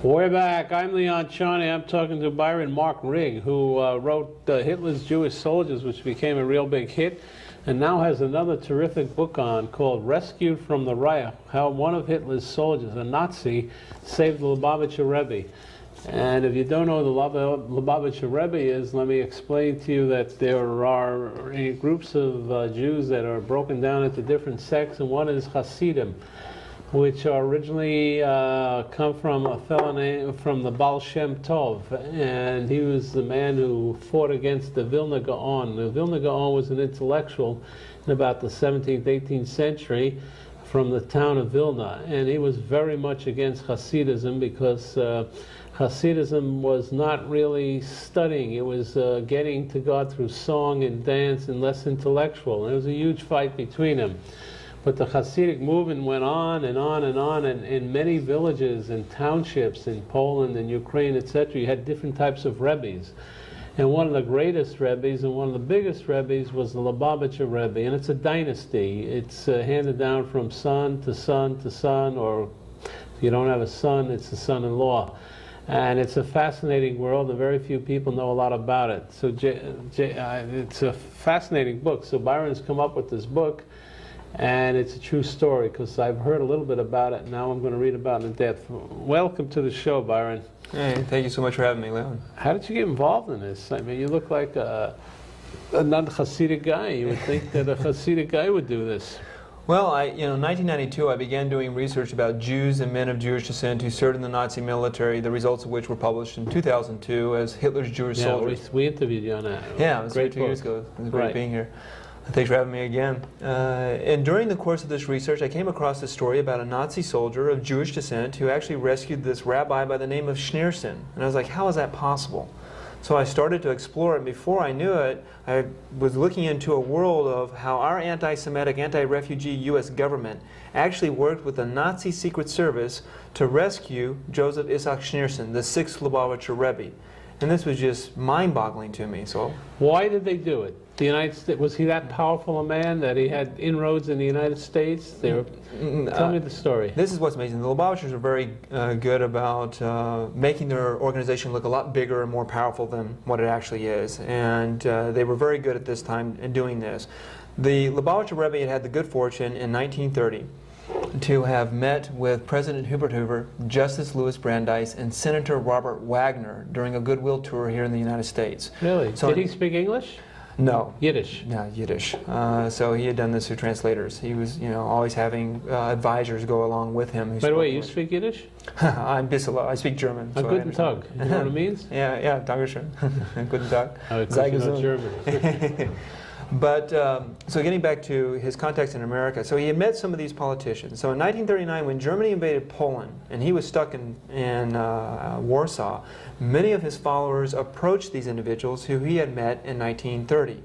We're back. I'm Leon Charney. I'm talking to Bryan Mark Rigg, who wrote Hitler's Jewish Soldiers, which became a real big hit, and now has another terrific book on called Rescued from the Reich, how one of Hitler's soldiers, a Nazi, saved the Lubavitcher Rebbe. And if you don't know who the Lubavitcher Rebbe is, let me explain to you that there are groups of Jews that are broken down into different sects, and one is Hasidim, which originally come from a fellow named from the Baal Shem Tov, and he was the man who fought against the Vilna Gaon. The Vilna Gaon was an intellectual in about the 17th, 18th century from the town of Vilna, and he was very much against Hasidism because Hasidism was not really studying. It was getting to God through song and dance and less intellectual. And there was a huge fight between them. But the Hasidic movement went on and on and on, and in many villages and townships in Poland and Ukraine, etc., you had different types of Rebbes. And one of the greatest Rebbes and one of the biggest Rebbes was the Lubavitcher Rebbe, and it's a dynasty. It's handed down from son to son to son, or if you don't have a son, it's a son-in-law. And it's a fascinating world, and very few people know a lot about it. So it's a fascinating book. So Byron's come up with this book, and it's a true story because I've heard a little bit about it, and now I'm going to read about it in depth. Welcome to the show, Byron. Hey, thank you so much for having me, Leon. How did you get involved in this? I mean, you look like a non-Hasidic guy. You would think that a Hasidic guy would do this. Well, in 1992, I began doing research about Jews and men of Jewish descent who served in the Nazi military, the results of which were published in 2002 as Hitler's Jewish Soldiers. We interviewed you on that. Yeah, it was great 2 years ago. It was great being here. Thanks for having me again. And during the course of this research, I came across a story about a Nazi soldier of Jewish descent who actually rescued this rabbi by the name of Schneerson. And I was like, how is that possible? So I started to explore it, and before I knew it, I was looking into a world of how our anti-Semitic, anti-refugee U.S. government actually worked with the Nazi Secret Service to rescue Joseph Isaac Schneerson, the 6th Lubavitcher Rebbe. And this was just mind-boggling to me. So, why did they do it? The United States, was he that powerful a man that he had inroads in the United States? Tell me the story. This is what's amazing. The Lubavitchers are very good about making their organization look a lot bigger and more powerful than what it actually is. And they were very good at this time in doing this. The Lubavitcher Rebbe had had the good fortune in 1930 to have met with President Hubert Hoover, Justice Louis Brandeis, and Senator Robert Wagner during a goodwill tour here in the United States. Really? So did he speak English? No. Yiddish? No, Yiddish. So he had done this through translators. He was, always having advisors go along with him. By the way, you speak Yiddish? I'm bissel. I speak German. So Guten Tag. You know what it means? Yeah, Dankeschön. Guten Tag. Oh, because you know German. But, so getting back to his contacts in America, so he had met some of these politicians. So in 1939, when Germany invaded Poland, and he was stuck in Warsaw, many of his followers approached these individuals who he had met in 1930.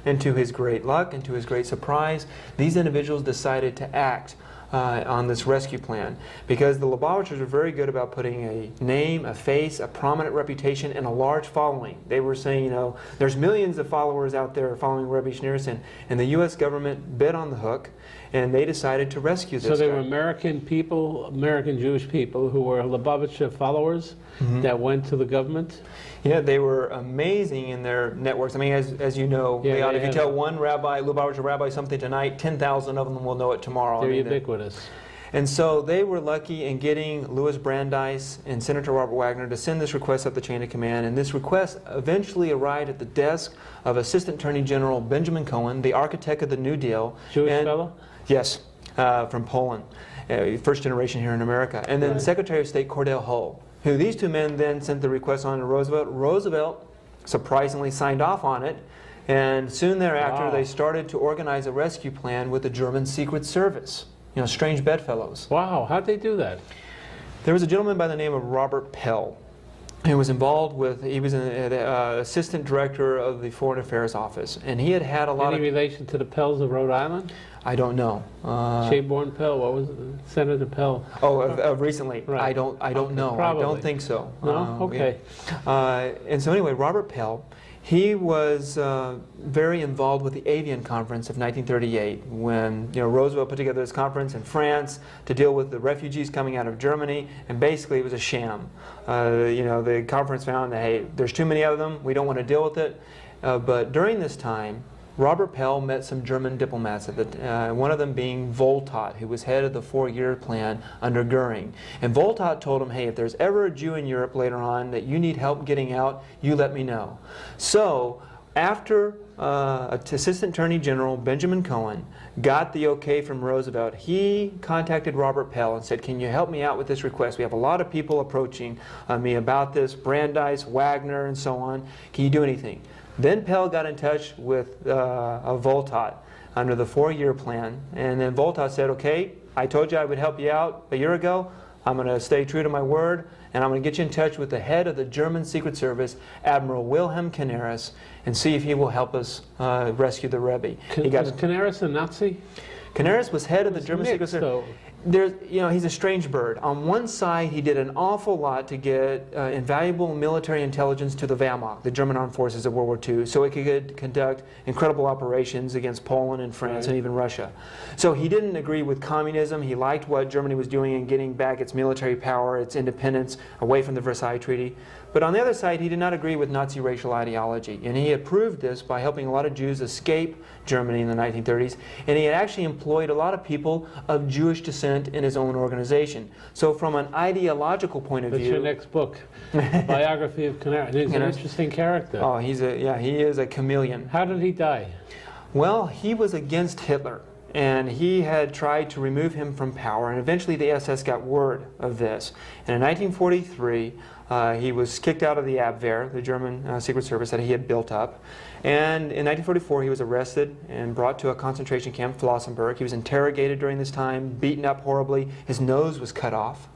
And to his great luck and to his great surprise, these individuals decided to act on this rescue plan, because the Lubavitchers are very good about putting a name, a face, a prominent reputation, and a large following. They were saying, there's millions of followers out there following Rebbe Schneerson, and the U.S. government bit on the hook, and they decided to rescue this guy. So they were American people, American Jewish people, who were Lubavitcher followers that went to the government? Yeah, they were amazing in their networks. I mean, as you know, Leon, if you tell one rabbi, Lubavitcher rabbi, something tonight, 10,000 of them will know it tomorrow. They're ubiquitous. And so they were lucky in getting Louis Brandeis and Senator Robert Wagner to send this request up the chain of command. And this request eventually arrived at the desk of Assistant Attorney General Benjamin Cohen, the architect of the New Deal. Jewish fellow? Yes, from Poland, first generation here in America. And then Secretary of State Cordell Hull, who these two men then sent the request on to Roosevelt. Roosevelt surprisingly signed off on it, and soon thereafter they started to organize a rescue plan with the German Secret Service. Strange bedfellows. Wow, how'd they do that? There was a gentleman by the name of Robert Pell who was involved with, he was an assistant director of the Foreign Affairs Office, and he had a lot Any relation to the Pells of Rhode Island? I don't know. Shaborn Pell, what was it? Senator Pell? Oh, recently? Right. I don't know. Probably. I don't think so. No? Okay. And so anyway, Robert Pell, He was very involved with the Avian Conference of 1938 when Roosevelt put together this conference in France to deal with the refugees coming out of Germany, and basically it was a sham. The conference found that, hey, there's too many of them, we don't want to deal with it. But during this time, Robert Pell met some German diplomats, one of them being Voltat, who was head of the 4-year plan under Goering. And Voltat told him, hey, if there's ever a Jew in Europe later on that you need help getting out, you let me know. So after Assistant Attorney General Benjamin Cohen got the okay from Roosevelt, he contacted Robert Pell and said, can you help me out with this request? We have a lot of people approaching me about this, Brandeis, Wagner, and so on. Can you do anything? Then Pell got in touch with Voltat under the 4-year plan, and then Voltat said, okay, I told you I would help you out a year ago. I'm going to stay true to my word, and I'm going to get you in touch with the head of the German Secret Service, Admiral Wilhelm Canaris, and see if he will help us rescue the Rebbe. Was Canaris a Nazi? Canaris was head of the German Secret Service. He's a strange bird. On one side, he did an awful lot to get invaluable military intelligence to the Wehrmacht, the German armed forces of World War II, so it could conduct incredible operations against Poland and France and even Russia. So he didn't agree with communism. He liked what Germany was doing in getting back its military power, its independence, away from the Versailles Treaty. But on the other side, he did not agree with Nazi racial ideology, and he had proved this by helping a lot of Jews escape Germany in the 1930s, and he had actually employed a lot of people of Jewish descent in his own organization. So from an ideological point of view... That's your next book, Biography of Canaris. He's an interesting character. Oh, he is a chameleon. How did he die? Well, he was against Hitler, and he had tried to remove him from power, and eventually the SS got word of this. And in 1943, he was kicked out of the Abwehr, the German Secret Service that he had built up. And in 1944, he was arrested and brought to a concentration camp, Flossenburg. He was interrogated during this time, beaten up horribly. His nose was cut off.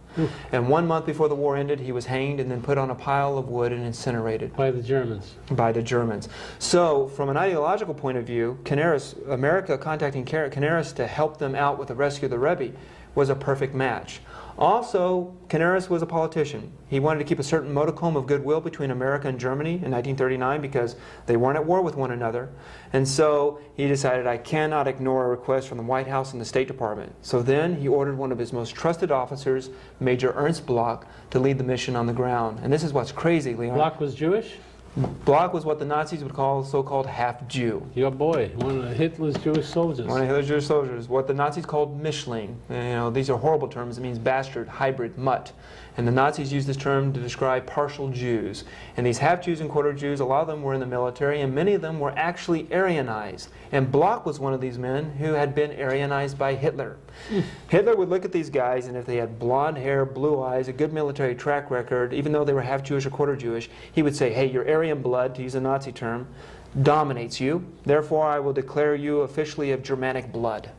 And 1 month before the war ended, he was hanged and then put on a pile of wood and incinerated. By the Germans. By the Germans. So, from an ideological point of view, America contacting Canaris to help them out with the rescue of the Rebbe was a perfect match. Also, Canaris was a politician. He wanted to keep a certain modicum of goodwill between America and Germany in 1939 because they weren't at war with one another. And so he decided, I cannot ignore a request from the White House and the State Department. So then he ordered one of his most trusted officers, Major Ernst Bloch, to lead the mission on the ground. And this is what's crazy, Leon. Bloch was Jewish? Bloch was what the Nazis would call so-called half-Jew. Your boy, one of Hitler's Jewish soldiers. One of Hitler's Jewish soldiers. What the Nazis called Mischling. These are horrible terms. It means bastard, hybrid, mutt. And the Nazis used this term to describe partial Jews. And these half-Jews and quarter-Jews, a lot of them were in the military, and many of them were actually Aryanized. And Bloch was one of these men who had been Aryanized by Hitler. Hitler would look at these guys, and if they had blonde hair, blue eyes, a good military track record, even though they were half-Jewish or quarter-Jewish, he would say, hey, your Aryan blood, to use a Nazi term, dominates you. Therefore, I will declare you officially of Germanic blood.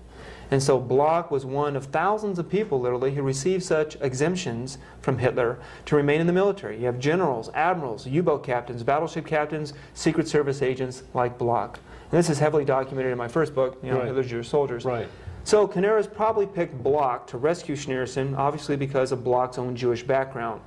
And so Bloch was one of thousands of people, literally, who received such exemptions from Hitler to remain in the military. You have generals, admirals, U-boat captains, battleship captains, Secret Service agents like Bloch. And this is heavily documented in my first book, Hitler's Jewish Soldiers. Right. So Canaris probably picked Bloch to rescue Schneerson, obviously because of Bloch's own Jewish background.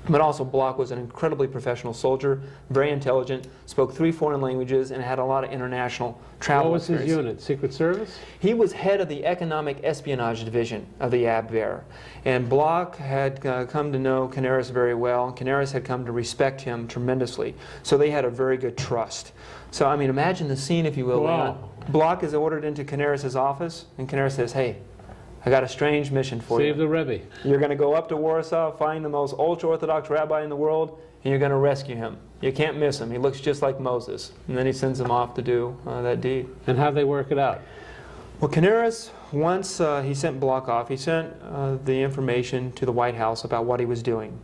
But also Bloch was an incredibly professional soldier, very intelligent, spoke 3 foreign languages, and had a lot of international travel. What was his unit? Secret Service? He was head of the Economic Espionage Division of the Abwehr. And Bloch had come to know Canaris very well, and Canaris had come to respect him tremendously. So they had a very good trust. So, I mean, imagine the scene, if you will. Wow. Leon. Bloch is ordered into Canaris' office, and Canaris says, hey, I got a strange mission for you. Save the Rebbe. You're going to go up to Warsaw, find the most ultra-Orthodox rabbi in the world, and you're going to rescue him. You can't miss him. He looks just like Moses. And then he sends him off to do that deed. And how'd they work it out? Well, Canaris, once he sent Bloch off, he sent the information to the White House about what he was doing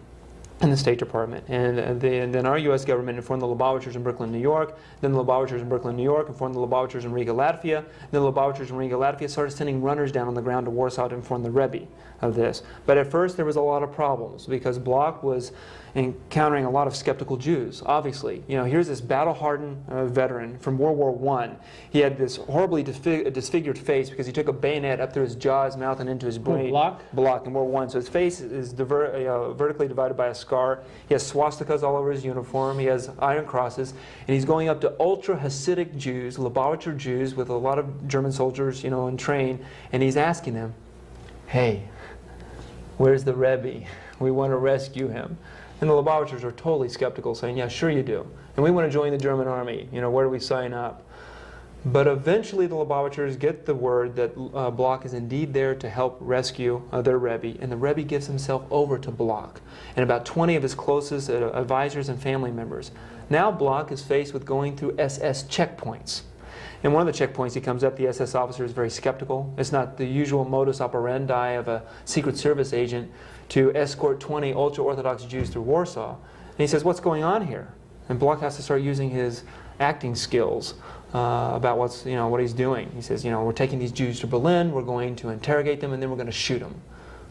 in the State Department. And then our U.S. government informed the Lubavitchers in Brooklyn, New York. Then the Lubavitchers in Brooklyn, New York informed the Lubavitchers in Riga, Latvia. Then the Lubavitchers in Riga, Latvia started sending runners down on the ground to Warsaw to inform the Rebbe. of this. But at first there was a lot of problems because Bloch was encountering a lot of skeptical Jews, obviously. You know, here's this battle-hardened veteran from World War I. He had this horribly disfigured face because he took a bayonet up through his jaw, his mouth, and into his brain. Bloch? Bloch in World War I. So his face is vertically divided by a scar. He has swastikas all over his uniform. He has iron crosses. And he's going up to ultra-Hasidic Jews, Lubavitcher Jews, with a lot of German soldiers, you know, and trained. And he's asking them, hey, where's the Rebbe? We want to rescue him. And the Lubavitchers are totally skeptical, saying, yeah, sure you do. And we want to join the German army. You know, where do we sign up? But eventually the Lubavitchers get the word that Bloch is indeed there to help rescue their Rebbe. And the Rebbe gives himself over to Bloch and about 20 of his closest advisors and family members. Now Bloch is faced with going through SS checkpoints. And one of the checkpoints he comes up, the SS officer is very skeptical. It's not the usual modus operandi of a Secret Service agent to escort 20 ultra-Orthodox Jews through Warsaw. And he says, what's going on here? And Bloch has to start using his acting skills about what he's doing. He says, we're taking these Jews to Berlin, we're going to interrogate them, and then we're going to shoot them.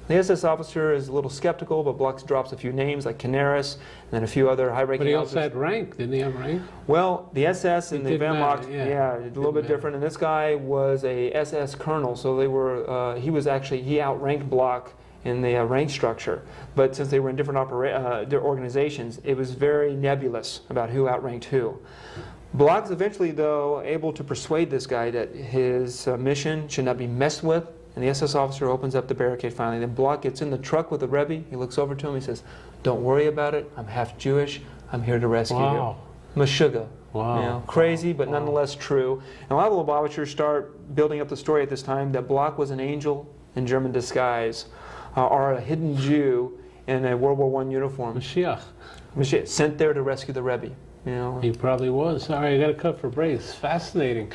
The SS officer is a little skeptical, but Bloch drops a few names like Canaris and then a few other high-ranking officers. But he also had rank, didn't he have rank? Well, the SS and the Wehrmacht, a little bit matter. different. And this guy was a SS colonel, so they were. He outranked Bloch in the rank structure. But since they were in different organizations, it was very nebulous about who outranked who. Bloch is eventually, though, able to persuade this guy that his mission should not be messed with. And the SS officer opens up the barricade finally. Then Bloch gets in the truck with the Rebbe. He looks over to him. He says, don't worry about it. I'm half Jewish. I'm here to rescue you. Meshuggah. Wow. Crazy, but nonetheless true. And a lot of the Lubavitchers start building up the story at this time that Bloch was an angel in German disguise, or a hidden Jew in a World War I uniform. Mashiach. Sent there to rescue the Rebbe. He probably was. Sorry, I got to cut for break. It's fascinating,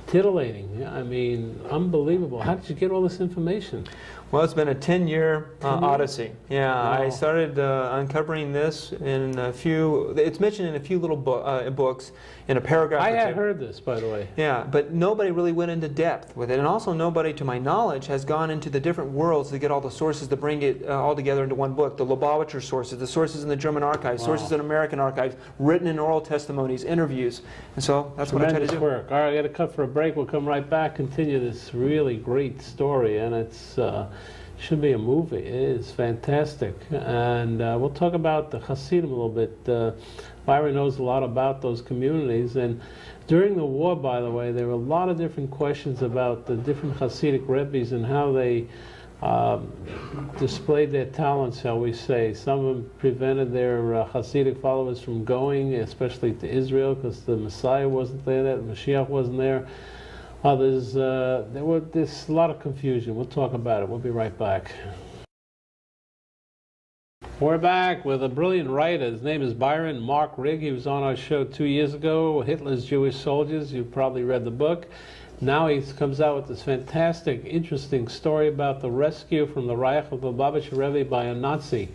titillating. Yeah, I mean, unbelievable. How did you get all this information? Well, it's been a 10-year odyssey. Yeah, Wow. I started uncovering this in a few. It's mentioned in a few little books in a paragraph. I or had two. heard this, by the way. Yeah, but nobody really went into depth with it, and also nobody, to my knowledge, has gone into the different worlds to get all the sources to bring it all together into one book. The Lubavitcher sources, the sources in the German archives, sources in American archives, written in oral testimonies, interviews, and so that's what I try to do. Work. All right, I got to cut for a break. We'll come right back, continue this really great story, and it's should be a movie. It is fantastic, and we'll talk about the Hasidim a little bit. Byron knows a lot about those communities, and during the war, by the way, there were a lot of different questions about the different Hasidic Rebbes and how they displayed their talents, shall we say. Some of them prevented their Hasidic followers from going, especially to Israel, because the Messiah wasn't there, the Mashiach wasn't there. Others, there's a lot of confusion. We'll talk about it. We'll be right back. We're back with a brilliant writer. His name is Bryan Mark Rigg. He was on our show 2 years ago, Hitler's Jewish Soldiers. You've probably read the book. Now he comes out with this fantastic, interesting story about the rescue from the Reich of the Lubavitcher Rebbe by a Nazi.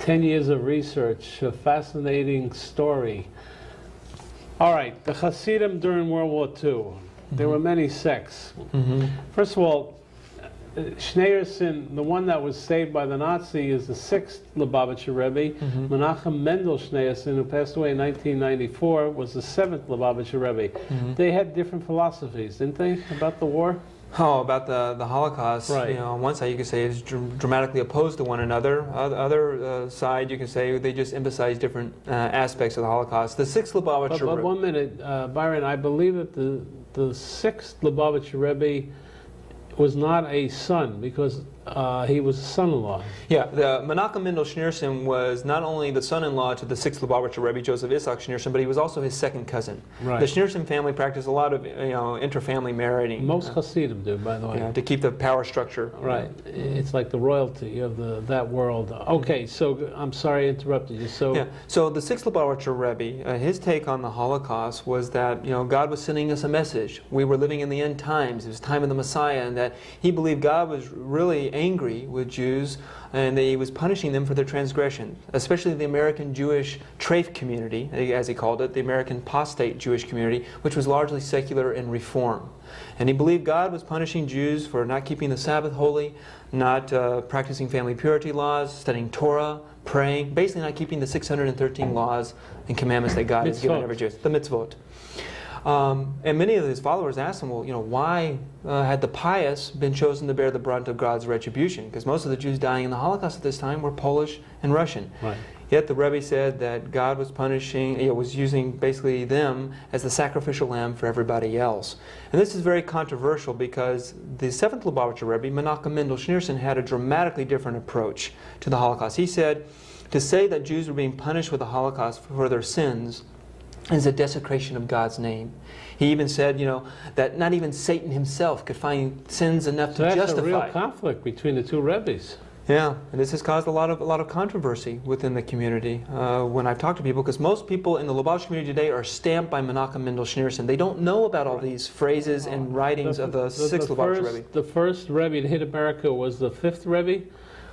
10 years of research, a fascinating story. All right, the Hasidim during World War II. There were many sects. First of all, Schneerson, the one that was saved by the Nazi, is the 6th Lubavitcher Rebbe. Menachem Mendel Schneerson, who passed away in 1994, was the 7th Lubavitcher Rebbe. They had different philosophies, didn't they, about the war? Oh, about the Holocaust. Right. On one side you could say is dramatically opposed to one another. Other side you can say they just emphasize different aspects of the Holocaust. The 6th Lubavitcher. But 1 minute, Byron. I believe that the 6th Lubavitcher Rebbe was not a son because he was a son-in-law. Yeah, the Menachem Mendel Schneerson was not only the son-in-law to the 6th Lubavitcher Rebbe, Joseph Isaac Schneerson, but he was also his second cousin. Right. The Schneerson family practiced a lot of inter-family marrying. Most Hasidim do, by the way. To keep the power structure. Right. It's like the royalty of that world. Okay, so I'm sorry I interrupted you. So So the 6th Lubavitcher Rebbe, his take on the Holocaust was that God was sending us a message. We were living in the end times. It was time of the Messiah, and that he believed God was really angry with Jews, and he was punishing them for their transgression, especially the American Jewish Treif community, as he called it, the American apostate Jewish community, which was largely secular and reform. And he believed God was punishing Jews for not keeping the Sabbath holy, not practicing family purity laws, studying Torah, praying, basically not keeping the 613 laws and commandments that God has given every Jew, the mitzvot. And many of his followers asked him, well, why had the pious been chosen to bear the brunt of God's retribution? Because most of the Jews dying in the Holocaust at this time were Polish and Russian. Right. Yet the Rebbe said that God was punishing, was using basically them as the sacrificial lamb for everybody else. And this is very controversial because the 7th Lubavitcher Rebbe, Menachem Mendel Schneerson, had a dramatically different approach to the Holocaust. He said, to say that Jews were being punished with the Holocaust for their sins is a desecration of God's name. He even said, that not even Satan himself could find sins enough to justify. That's a real conflict between the two Rebbes. Yeah, and this has caused a lot of controversy within the community when I've talked to people, because most people in the Lubavitcher community today are stamped by Menachem Mendel Schneerson. They don't know about all these phrases and writings of the 6th Lubavitcher Rebbe. The first Rebbe to hit America was the 5th Rebbe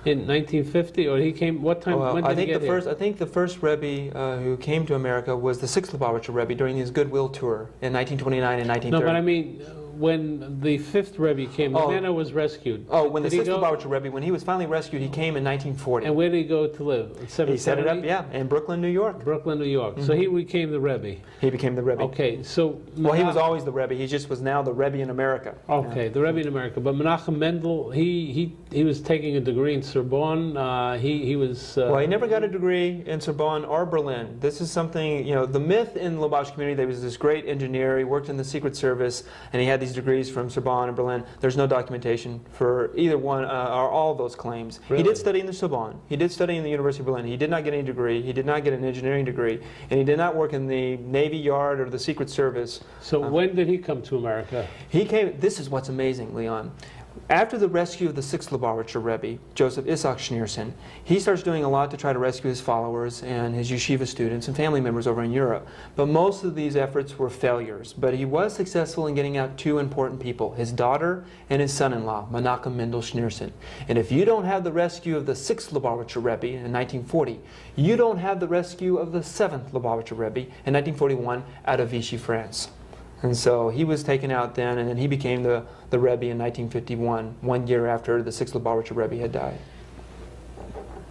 in 1950, or he came, what time, when did he get here? I think the first Rebbe who came to America was the 6th Lubavitcher Rebbe during his Goodwill tour in 1929 and 1930. No, but I mean, when the 5th Rebbe came, the man was rescued. Oh, when the 6th Lubavitcher Rebbe, when he was finally rescued, he came in 1940. And where did he go to live? He set it up, yeah, in Brooklyn, New York. Brooklyn, New York. So he became the Rebbe. He became the Rebbe. Okay, so... Well, he was always the Rebbe. He just was now the Rebbe in America. Okay, the Rebbe in America. But Menachem Mendel, he was taking a degree in Sorbonne. He was... well, he never got a degree in Sorbonne or Berlin. This is something, the myth in the Lubavitcher community, there was this great engineer, he worked in the Secret Service, and he had these degrees from Sorbonne and Berlin. There's no documentation for either one or all of those claims. Really? He did study in the Sorbonne. He did study in the University of Berlin. He did not get any degree. He did not get an engineering degree. And he did not work in the Navy Yard or the Secret Service. So when did he come to America? He came, this is what's amazing, Leon. After the rescue of the 6th Lubavitcher Rebbe, Joseph Isaac Schneerson, he starts doing a lot to try to rescue his followers and his yeshiva students and family members over in Europe. But most of these efforts were failures. But he was successful in getting out two important people, his daughter and his son-in-law, Menachem Mendel Schneerson. And if you don't have the rescue of the 6th Lubavitcher Rebbe in 1940, you don't have the rescue of the 7th Lubavitcher Rebbe in 1941 out of Vichy, France. And so he was taken out then, and then he became the Rebbe in 1951, 1 year after the 6th Lubavitcher Rebbe had died.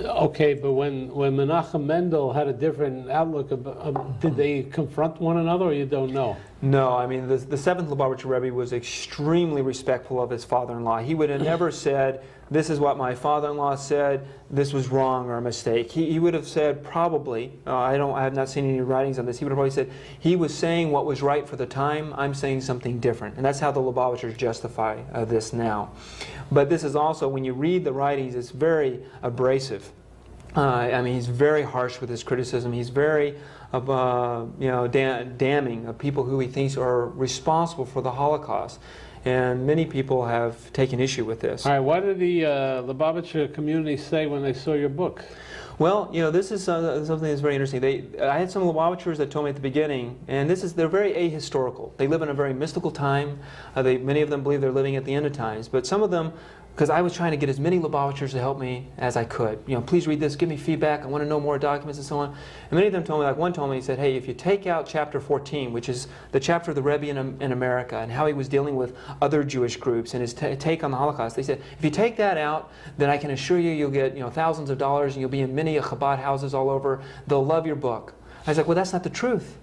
Okay, but when Menachem Mendel had a different outlook, did they confront one another, or you don't know? No, I mean, the 7th Lubavitcher Rebbe was extremely respectful of his father-in-law. He would have never said, this is what my father-in-law said, this was wrong or a mistake. He would have said probably, I have not seen any writings on this, he would have probably said, he was saying what was right for the time, I'm saying something different. And that's how the Lubavitchers justify this now. But this is also, when you read the writings, it's very abrasive. I mean, he's very harsh with his criticism. He's very damning of people who he thinks are responsible for the Holocaust. And many people have taken issue with this. All right, what did the Lubavitcher community say when they saw your book? Well, this is something that's very interesting. I had some Lubavitchers that told me at the beginning, and they're very ahistorical. They live in a very mystical time. Many of them believe they're living at the end of times. But some of them, because I was trying to get as many Lubavitchers to help me as I could. Please read this, give me feedback, I want to know more documents and so on. And many of them told me, like one told me, he said, hey, if you take out chapter 14, which is the chapter of the Rebbe in America and how he was dealing with other Jewish groups and his take on the Holocaust, they said, if you take that out, then I can assure you you'll get thousands of dollars and you'll be in many Chabad houses all over. They'll love your book. I was like, well, that's not the truth.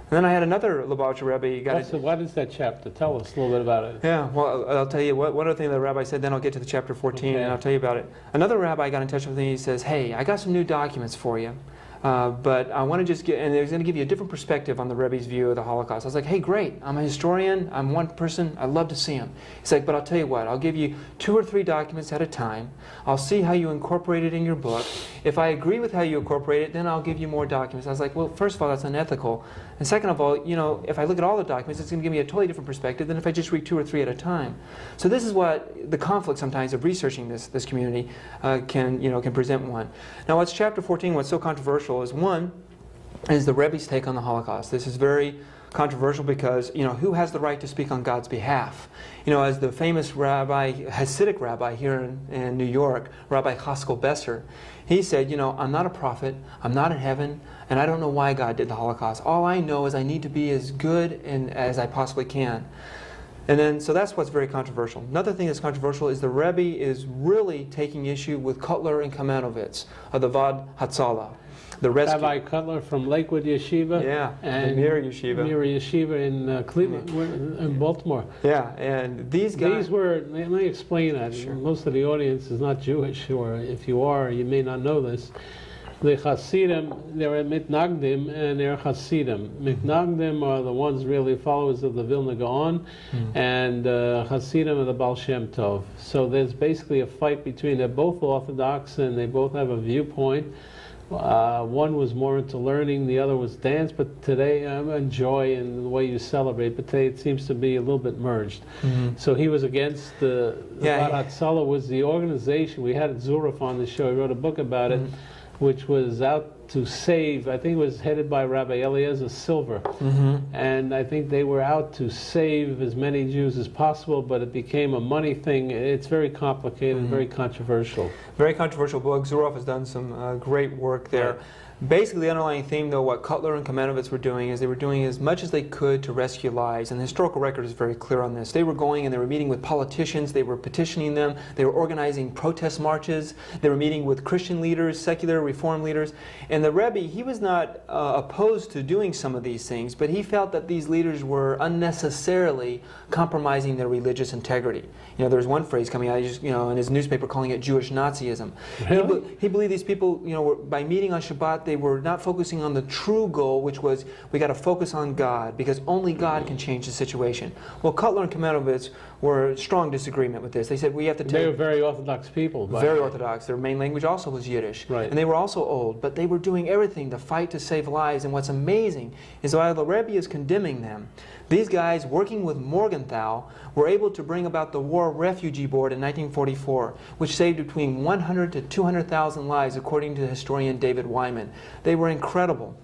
And then I had another Lubavitcher Rebbe. What is that chapter? Tell us a little bit about it. Yeah, well, I'll tell you. One other thing the rabbi said, then I'll get to the chapter 14, and I'll tell you about it. Another rabbi got in touch with me. He says, hey, I got some new documents for you. But I want to just get, and they're going to give you a different perspective on the Rebbe's view of the Holocaust. I was like, hey, great. I'm a historian. I'm one person. I'd love to see him. He's like, but I'll tell you what. I'll give you 2 or 3 documents at a time. I'll see how you incorporate it in your book. If I agree with how you incorporate it, then I'll give you more documents. I was like, well, first of all, that's unethical. And second of all, if I look at all the documents, it's going to give me a totally different perspective than if I just read 2 or 3 at a time. So this is what the conflict sometimes of researching this community can present one. Now, what's chapter 14? What's so controversial is one is the Rebbe's take on the Holocaust. This is very controversial because, who has the right to speak on God's behalf? As the famous Hasidic rabbi here in New York, Rabbi Haskell Besser, he said, I'm not a prophet, I'm not in heaven, and I don't know why God did the Holocaust. All I know is I need to be as good as I possibly can. And then, so that's what's very controversial. Another thing that's controversial is the Rebbe is really taking issue with Kotler and Kamenovitz of the Vad Hatzalah. The rescue. Rabbi Cutler from Lakewood Yeshiva. Yeah, and the Mir Yeshiva. Mir Yeshiva in Cleveland, in Baltimore. Yeah, and these guys... These were, let me explain that. Sure. Most of the audience is not Jewish, or if you are, you may not know this. The Hasidim, they're Mitnagdim and they're Hasidim. Mitnagdim are the ones really followers of the Vilna Gaon, and Hasidim are the Baal Shem Tov. So there's basically a fight between, they're both Orthodox and they both have a viewpoint. One was more into learning, the other was dance, but today I enjoy and the way you celebrate, but today it seems to be a little bit merged. So he was against the Vad Hatzalah was the organization. We had Zuraf on the show, he wrote a book about it, which was out to save, I think it was headed by Rabbi Eliezer Silver. And I think they were out to save as many Jews as possible, but it became a money thing. It's very complicated and very controversial. Very controversial book. Zuraf has done some great work there. Right. Basically, the underlying theme, though, what Cutler and Kamenovitz were doing is they were doing as much as they could to rescue lives, and the historical record is very clear on this. They were going and they were meeting with politicians, they were petitioning them, they were organizing protest marches, they were meeting with Christian leaders, secular reform leaders, and the Rebbe, he was not opposed to doing some of these things, but he felt that these leaders were unnecessarily compromising their religious integrity. There's one phrase coming out, in his newspaper calling it Jewish Nazism. Really? He believed these people, were, by meeting on Shabbat, they were not focusing on the true goal, which was we got to focus on God because only God can change the situation. Well, Cutler and Kamenovitz were in strong disagreement with this. They said we have to take... They were very Orthodox people. Very Orthodox. Their main language also was Yiddish. Right. And they were also old, but they were doing everything to fight to save lives. And what's amazing is while the Rebbe is condemning them, these guys, working with Morgenthau, were able to bring about the War Refugee Board in 1944, which saved between 100 to 200,000 lives, according to historian David Wyman. They were incredible.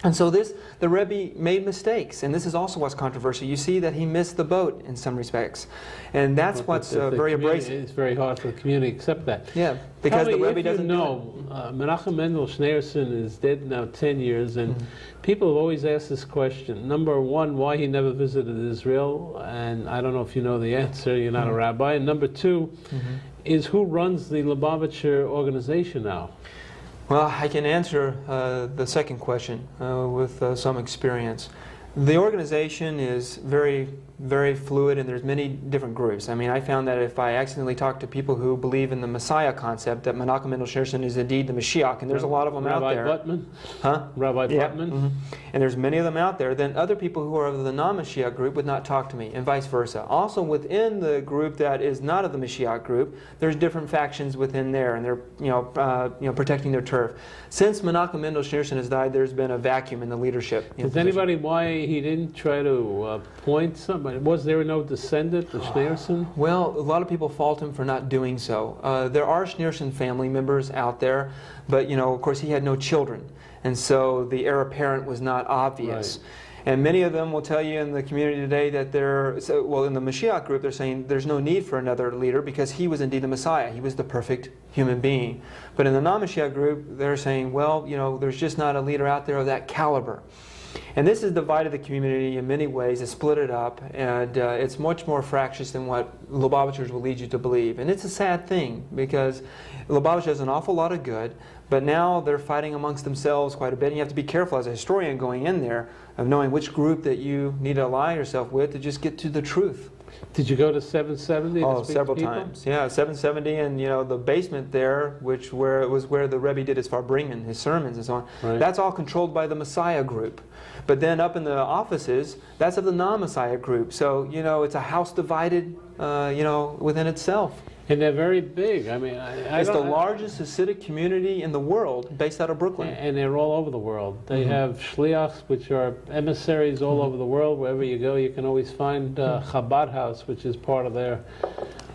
And so the Rebbe made mistakes, and this is also what's controversial. You see that he missed the boat in some respects, and that's what's very abrasive. It's very hard for the community to accept that. Yeah, because the Rebbe doesn't know. Menachem Mendel Schneerson is dead now 10 years, and people have always asked this question. Number one, why he never visited Israel, and I don't know if you know the answer, you're not a rabbi. And number two is who runs the Lubavitcher organization now? Well, I can answer the second question with some experience. The organization is very, very fluid, and there's many different groups. I mean, I found that if I accidentally talk to people who believe in the Messiah concept, that Menachem Mendel Schneerson is indeed the Mashiach, and there's a lot of them out there. Rabbi Butman? Huh? Rabbi Butman? And there's many of them out there. Then other people who are of the non-Mashiach group would not talk to me, and vice versa. Also, within the group that is not of the Mashiach group, there's different factions within there, and they're protecting their turf. Since Menachem Mendel Schneerson has died, there's been a vacuum in the leadership. Does anybody why he didn't try to appoint somebody? Was there no descendant of Schneerson? Well, a lot of people fault him for not doing so. There are Schneerson family members out there, but of course he had no children, and so the heir apparent was not obvious. Right. And many of them will tell you in the community today that in the Mashiach group, they're saying there's no need for another leader because he was indeed the Messiah. He was the perfect human being. But in the non-Mashiach group, they're saying, well, there's just not a leader out there of that caliber. And this has divided the community in many ways. It's split it up, and it's much more fractious than what Lubavitchers will lead you to believe. And it's a sad thing because Lubavitcher has an awful lot of good, but now they're fighting amongst themselves quite a bit. And you have to be careful as a historian going in there of knowing which group that you need to ally yourself with to just get to the truth. Did you go to 770? Oh, several times. Yeah, 770, and the basement there, where the Rebbe did his Farbringen, his sermons and so on. Right. That's all controlled by the Messiah group. But then up in the offices, that's of the non-Messiah group. So it's a house divided, within itself. And they're very big. I mean, it's the largest Hasidic community in the world, based out of Brooklyn. And they're all over the world. They have shliachs, which are emissaries all over the world. Wherever you go, you can always find Chabad House, which is part of their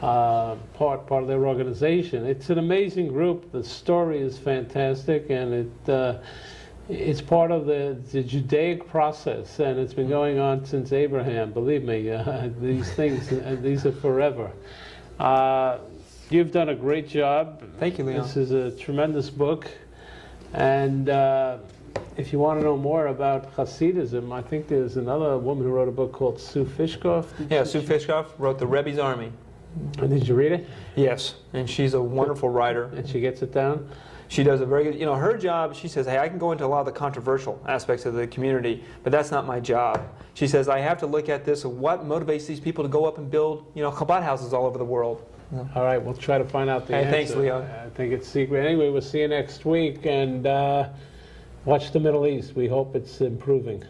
part of their organization. It's an amazing group. The story is fantastic, and It's part of the Judaic process, and it's been going on since Abraham. Believe me, these things, these are forever. You've done a great job. Thank you, Leon. This is a tremendous book, and if you want to know more about Hasidism, I think there's another woman who wrote a book called Sue Fishkoff. Yeah, Sue Fishkoff wrote The Rebbe's Army. And did you read it? Yes, and she's a wonderful writer. And she gets it down? She does a very good, her job, she says, hey, I can go into a lot of the controversial aspects of the community, but that's not my job. She says, I have to look at this, what motivates these people to go up and build, Chabad houses all over the world. All right, we'll try to find out the answer. Thanks, Leon. I think it's secret. Anyway, we'll see you next week, and watch the Middle East. We hope it's improving.